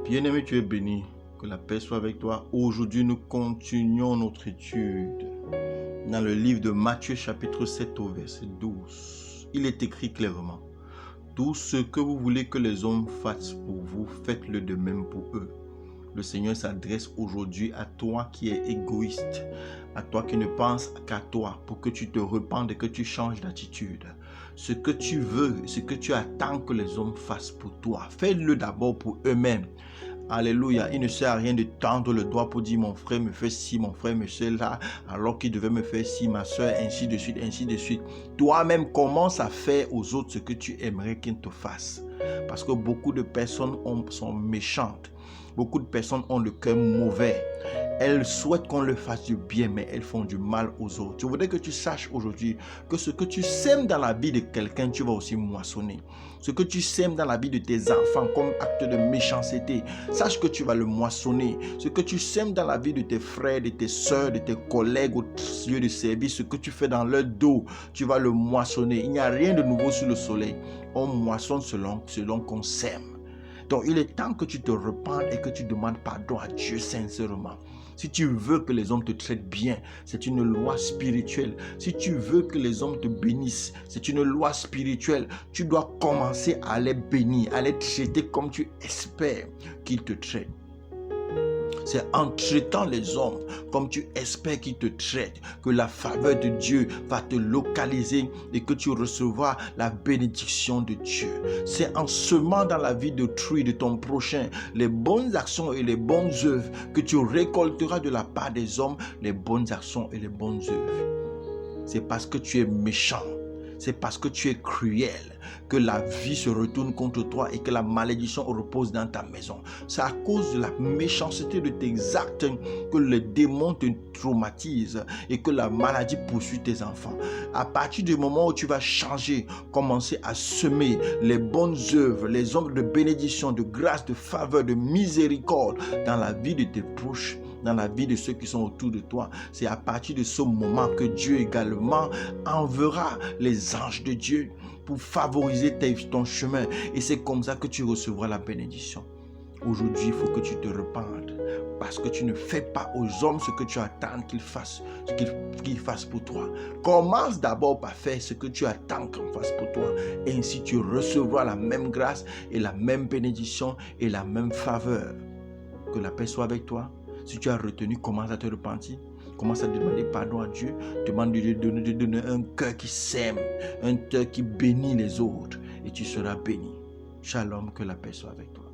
Bien-aimé, tu es béni. Que la paix soit avec toi. Aujourd'hui, nous continuons notre étude dans le livre de Matthieu chapitre 7 au verset 12. Il est écrit clairement: tout ce que vous voulez que les hommes fassent pour vous, faites-le de même pour eux. Le Seigneur s'adresse aujourd'hui à toi qui es égoïste, à toi qui ne penses qu'à toi, pour que tu te repentes et que tu changes d'attitude. Ce que tu veux, ce que tu attends que les hommes fassent pour toi, fais-le d'abord pour eux-mêmes. Alléluia, il ne sert à rien de tendre le doigt pour dire mon frère me fait ci, mon frère me fait là, alors qu'il devait me faire ci, ma soeur, ainsi de suite, ainsi de suite. Toi-même, commence à faire aux autres ce que tu aimerais qu'ils te fassent. Parce que beaucoup de personnes sont méchantes. Beaucoup de personnes ont le cœur mauvais. Elles souhaitent qu'on leur fasse du bien, mais elles font du mal aux autres. Je voudrais que tu saches aujourd'hui que ce que tu sèmes dans la vie de quelqu'un, tu vas aussi moissonner. Ce que tu sèmes dans la vie de tes enfants comme acte de méchanceté, sache que tu vas le moissonner. Ce que tu sèmes dans la vie de tes frères, de tes soeurs, de tes collègues au lieu de service, ce que tu fais dans leur dos, tu vas le moissonner. Il n'y a rien de nouveau sous le soleil. On moissonne selon qu'on sème. Donc, il est temps que tu te repentes et que tu demandes pardon à Dieu sincèrement. Si tu veux que les hommes te traitent bien, c'est une loi spirituelle. Si tu veux que les hommes te bénissent, c'est une loi spirituelle. Tu dois commencer à les bénir, à les traiter comme tu espères qu'ils te traitent. C'est en traitant les hommes comme tu espères qu'ils te traitent que la faveur de Dieu va te localiser et que tu recevras la bénédiction de Dieu. C'est en semant dans la vie d'autrui, de ton prochain, les bonnes actions et les bonnes œuvres que tu récolteras de la part des hommes les bonnes actions et les bonnes œuvres. C'est parce que tu es méchant, c'est parce que tu es cruel que la vie se retourne contre toi et que la malédiction repose dans ta maison. C'est à cause de la méchanceté de tes actes que les démons te traumatisent et que la maladie poursuit tes enfants. À partir du moment où tu vas changer, commencer à semer les bonnes œuvres, les œuvres de bénédiction, de grâce, de faveur, de miséricorde dans la vie de tes proches, dans la vie de ceux qui sont autour de toi, c'est à partir de ce moment que Dieu également enverra les anges de Dieu pour favoriser ton chemin, et c'est comme ça que tu recevras la bénédiction. Aujourd'hui, il faut que tu te repentes parce que tu ne fais pas aux hommes ce que tu attends qu'ils fassent, qu'ils fassent pour toi. Commence d'abord par faire ce que tu attends qu'on fasse pour toi, et ainsi tu recevras la même grâce et la même bénédiction et la même faveur. Que la paix soit avec toi. Si tu as retenu, commence à te repentir. Commence à demander pardon à Dieu. Demande de donner un cœur qui s'aime, un cœur qui bénit les autres. Et tu seras béni. Shalom, que la paix soit avec toi.